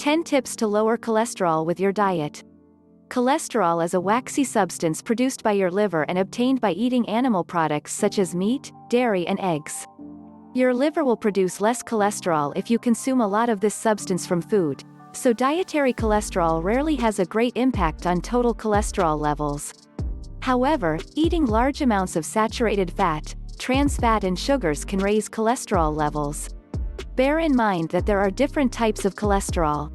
10 tips to lower cholesterol with your diet. Cholesterol is a waxy substance produced by your liver and obtained by eating animal products such as meat, dairy and eggs. Your liver will produce less cholesterol if you consume a lot of this substance from food, so dietary cholesterol rarely has a great impact on total cholesterol levels. However, eating large amounts of saturated fat, trans fat and sugars can raise cholesterol levels. Bear in mind that there are different types of cholesterol.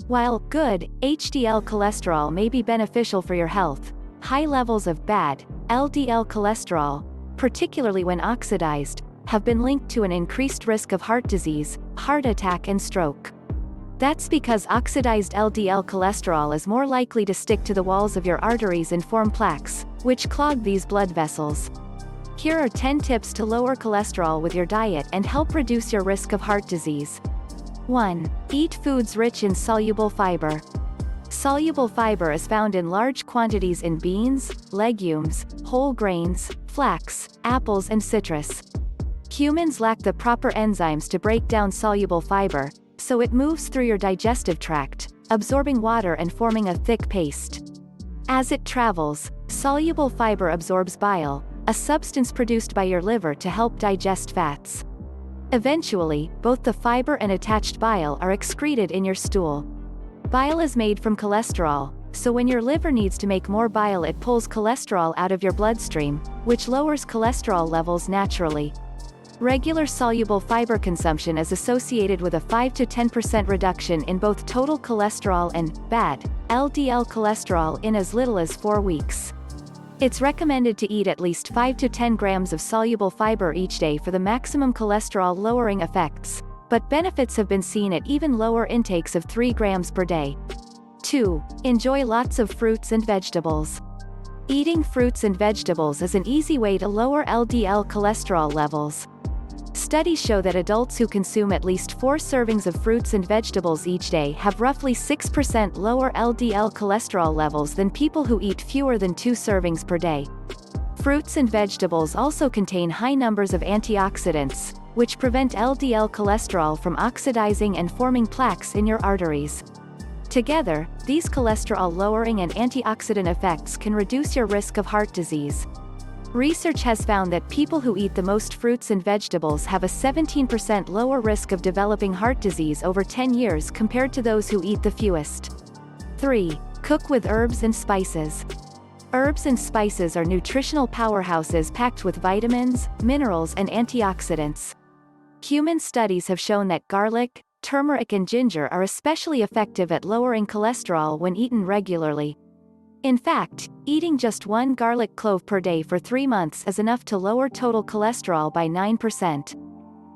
While good, HDL cholesterol may be beneficial for your health, high levels of bad, LDL cholesterol, particularly when oxidized, have been linked to an increased risk of heart disease, heart attack and stroke. That's because oxidized LDL cholesterol is more likely to stick to the walls of your arteries and form plaques, which clog these blood vessels. Here are 10 tips to lower cholesterol with your diet and help reduce your risk of heart disease. 1. Eat foods rich in soluble fiber. Soluble fiber is found in large quantities in beans, legumes, whole grains, flax, apples and citrus. Humans lack the proper enzymes to break down soluble fiber, so it moves through your digestive tract, absorbing water and forming a thick paste. As it travels, soluble fiber absorbs bile, a substance produced by your liver to help digest fats. Eventually, both the fiber and attached bile are excreted in your stool. Bile is made from cholesterol, so when your liver needs to make more bile it pulls cholesterol out of your bloodstream, which lowers cholesterol levels naturally. Regular soluble fiber consumption is associated with a 5 to 10% reduction in both total cholesterol and bad LDL cholesterol in as little as 4 weeks. It's recommended to eat at least 5 to 10 grams of soluble fiber each day for the maximum cholesterol-lowering effects, but benefits have been seen at even lower intakes of 3 grams per day. 2. Enjoy lots of fruits and vegetables. Eating fruits and vegetables is an easy way to lower LDL cholesterol levels. Studies show that adults who consume at least 4 servings of fruits and vegetables each day have roughly 6% lower LDL cholesterol levels than people who eat fewer than 2 servings per day. Fruits and vegetables also contain high numbers of antioxidants, which prevent LDL cholesterol from oxidizing and forming plaques in your arteries. Together, these cholesterol-lowering and antioxidant effects can reduce your risk of heart disease. Research has found that people who eat the most fruits and vegetables have a 17% lower risk of developing heart disease over 10 years compared to those who eat the fewest. 3. Cook with herbs and spices. Herbs and spices are nutritional powerhouses packed with vitamins, minerals and antioxidants. Human studies have shown that garlic, turmeric and ginger are especially effective at lowering cholesterol when eaten regularly. In fact, eating just 1 garlic clove per day for 3 months is enough to lower total cholesterol by 9%.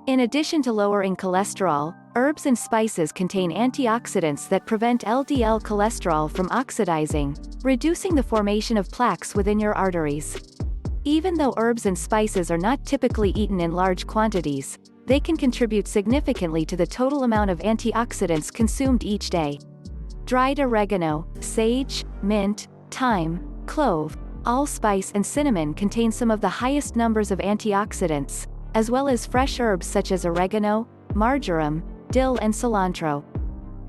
In addition to lowering cholesterol, herbs and spices contain antioxidants that prevent LDL cholesterol from oxidizing, reducing the formation of plaques within your arteries. Even though herbs and spices are not typically eaten in large quantities, they can contribute significantly to the total amount of antioxidants consumed each day. Dried oregano, sage, mint, thyme, clove, allspice and cinnamon contain some of the highest numbers of antioxidants, as well as fresh herbs such as oregano, marjoram, dill and cilantro.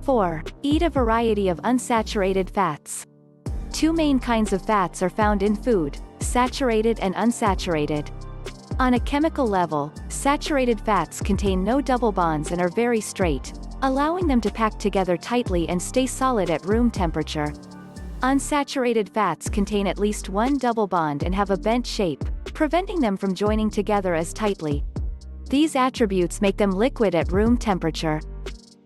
4. Eat a variety of unsaturated fats. 2 main kinds of fats are found in food, saturated and unsaturated. On a chemical level, saturated fats contain no double bonds and are very straight, allowing them to pack together tightly and stay solid at room temperature. Unsaturated fats contain at least 1 double bond and have a bent shape, preventing them from joining together as tightly. These attributes make them liquid at room temperature.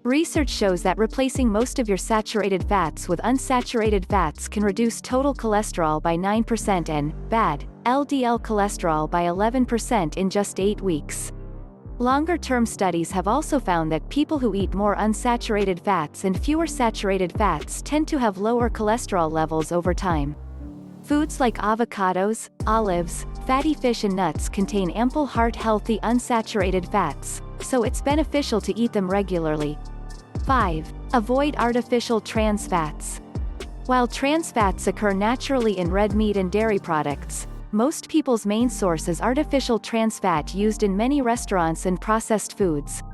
Research shows that replacing most of your saturated fats with unsaturated fats can reduce total cholesterol by 9% and bad LDL cholesterol by 11% in just 8 weeks. Longer-term studies have also found that people who eat more unsaturated fats and fewer saturated fats tend to have lower cholesterol levels over time. Foods like avocados, olives, fatty fish and nuts contain ample heart-healthy unsaturated fats, so it's beneficial to eat them regularly. 5. Avoid artificial trans fats. While trans fats occur naturally in red meat and dairy products, most people's main source is artificial trans fat used in many restaurants and processed foods.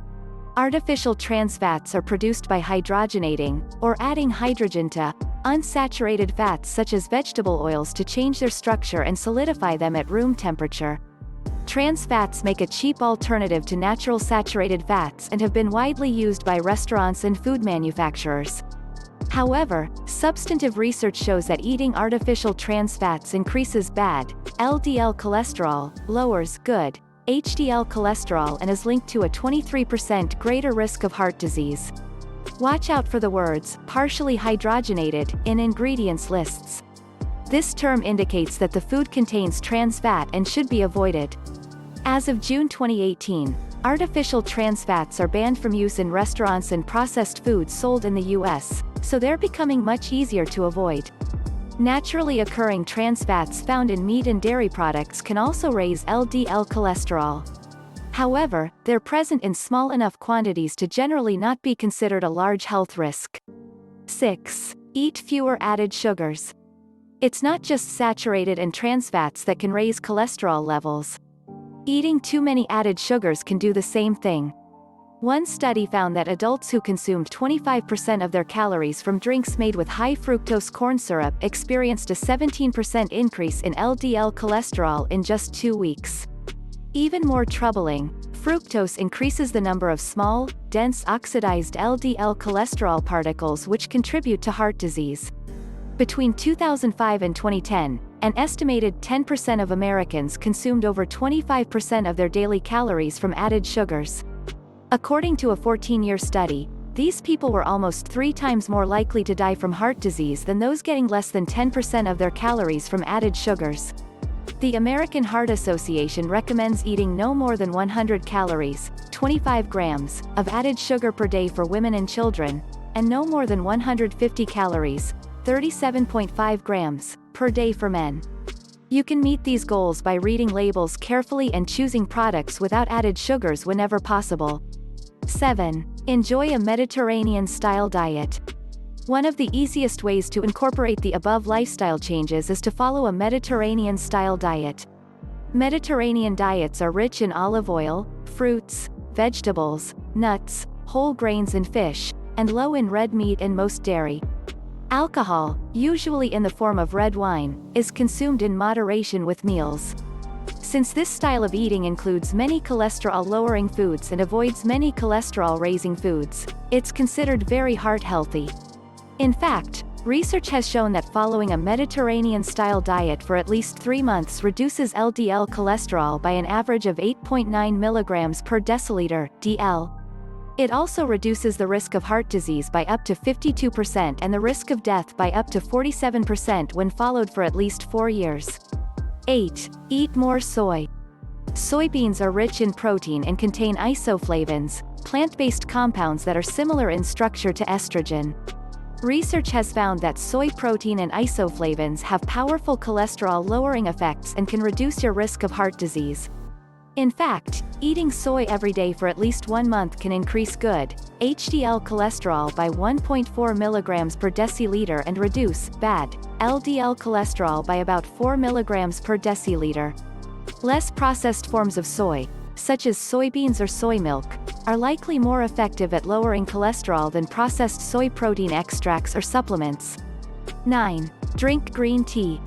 Artificial trans fats are produced by hydrogenating, or adding hydrogen to, unsaturated fats such as vegetable oils to change their structure and solidify them at room temperature. Trans fats make a cheap alternative to natural saturated fats and have been widely used by restaurants and food manufacturers. However, substantive research shows that eating artificial trans fats increases bad LDL cholesterol, lowers good HDL cholesterol, and is linked to a 23% greater risk of heart disease. Watch out for the words partially hydrogenated in ingredients lists. This term indicates that the food contains trans fat and should be avoided. As of June 2018, artificial trans fats are banned from use in restaurants and processed foods sold in the US, so they're becoming much easier to avoid. Naturally occurring trans fats found in meat and dairy products can also raise LDL cholesterol. However, they're present in small enough quantities to generally not be considered a large health risk. 6. Eat fewer added sugars. It's not just saturated and trans fats that can raise cholesterol levels. Eating too many added sugars can do the same thing. One study found that adults who consumed 25% of their calories from drinks made with high fructose corn syrup experienced a 17% increase in LDL cholesterol in just 2 weeks. Even more troubling, fructose increases the number of small, dense oxidized LDL cholesterol particles which contribute to heart disease. Between 2005 and 2010, an estimated 10% of Americans consumed over 25% of their daily calories from added sugars. According to a 14-year study, these people were almost 3 times more likely to die from heart disease than those getting less than 10% of their calories from added sugars. The American Heart Association recommends eating no more than 100 calories, 25 grams, of added sugar per day for women and children, and no more than 150 calories, 37.5 grams, per day for men. You can meet these goals by reading labels carefully and choosing products without added sugars whenever possible. 7. Enjoy a Mediterranean-style diet. One of the easiest ways to incorporate the above lifestyle changes is to follow a Mediterranean-style diet. Mediterranean diets are rich in olive oil, fruits, vegetables, nuts, whole grains and fish, and low in red meat and most dairy. Alcohol, usually in the form of red wine, is consumed in moderation with meals. Since this style of eating includes many cholesterol-lowering foods and avoids many cholesterol-raising foods, it's considered very heart-healthy. In fact, research has shown that following a Mediterranean-style diet for at least 3 months reduces LDL cholesterol by an average of 8.9 mg per deciliter, DL. It also reduces the risk of heart disease by up to 52% and the risk of death by up to 47% when followed for at least 4 years. 8. Eat more soy. Soybeans are rich in protein and contain isoflavones, plant-based compounds that are similar in structure to estrogen. Research has found that soy protein and isoflavones have powerful cholesterol-lowering effects and can reduce your risk of heart disease. In fact, eating soy every day for at least 1 month can increase good HDL cholesterol by 1.4 mg per deciliter and reduce bad LDL cholesterol by about 4 mg per deciliter. Less processed forms of soy, such as soybeans or soy milk, are likely more effective at lowering cholesterol than processed soy protein extracts or supplements. 9. Drink green tea.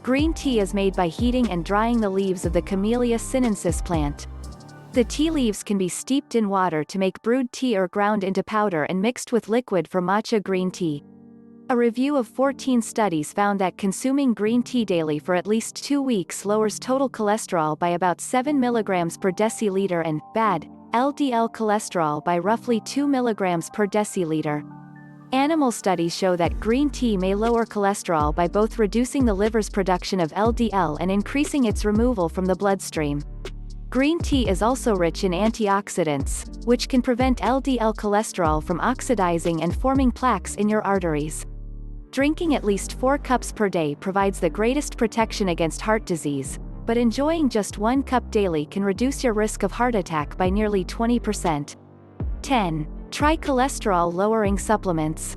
Green tea is made by heating and drying the leaves of the Camellia sinensis plant. The tea leaves can be steeped in water to make brewed tea or ground into powder and mixed with liquid for matcha green tea. A review of 14 studies found that consuming green tea daily for at least 2 weeks lowers total cholesterol by about 7 mg per deciliter and bad LDL cholesterol by roughly 2 mg per deciliter. Animal studies show that green tea may lower cholesterol by both reducing the liver's production of LDL and increasing its removal from the bloodstream. Green tea is also rich in antioxidants, which can prevent LDL cholesterol from oxidizing and forming plaques in your arteries. Drinking at least 4 cups per day provides the greatest protection against heart disease, but enjoying just 1 cup daily can reduce your risk of heart attack by nearly 20%. 10. Try cholesterol-lowering supplements.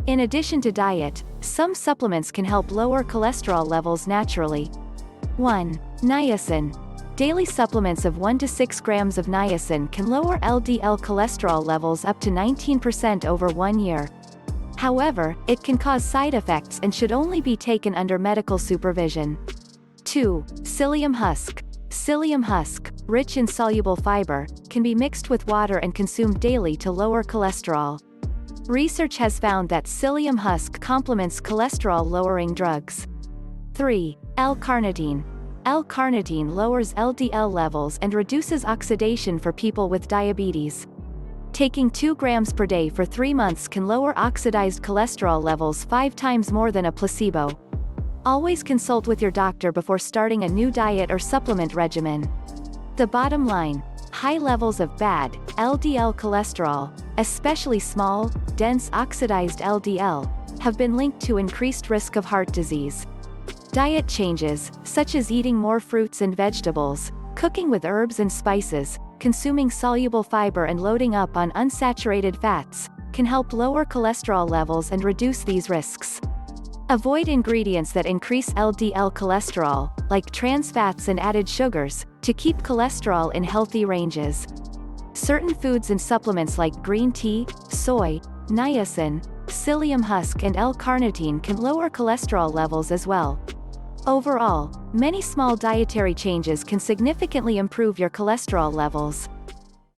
In addition to diet, some supplements can help lower cholesterol levels naturally. 1. Niacin. Daily supplements of 1 to 6 grams of niacin can lower LDL cholesterol levels up to 19% over 1 year. However, it can cause side effects and should only be taken under medical supervision. 2. Psyllium husk. Psyllium husk, rich in soluble fiber, can be mixed with water and consumed daily to lower cholesterol. Research has found that psyllium husk complements cholesterol-lowering drugs. 3. L-carnitine. L-carnitine lowers LDL levels and reduces oxidation for people with diabetes. Taking 2 grams per day for 3 months can lower oxidized cholesterol levels 5 times more than a placebo. Always consult with your doctor before starting a new diet or supplement regimen. The bottom line: high levels of bad LDL cholesterol, especially small, dense oxidized LDL, have been linked to increased risk of heart disease. Diet changes, such as eating more fruits and vegetables, cooking with herbs and spices, consuming soluble fiber and loading up on unsaturated fats, can help lower cholesterol levels and reduce these risks. Avoid ingredients that increase LDL cholesterol, like trans fats and added sugars, to keep cholesterol in healthy ranges. Certain foods and supplements like green tea, soy, niacin, psyllium husk and L-carnitine can lower cholesterol levels as well. Overall, many small dietary changes can significantly improve your cholesterol levels.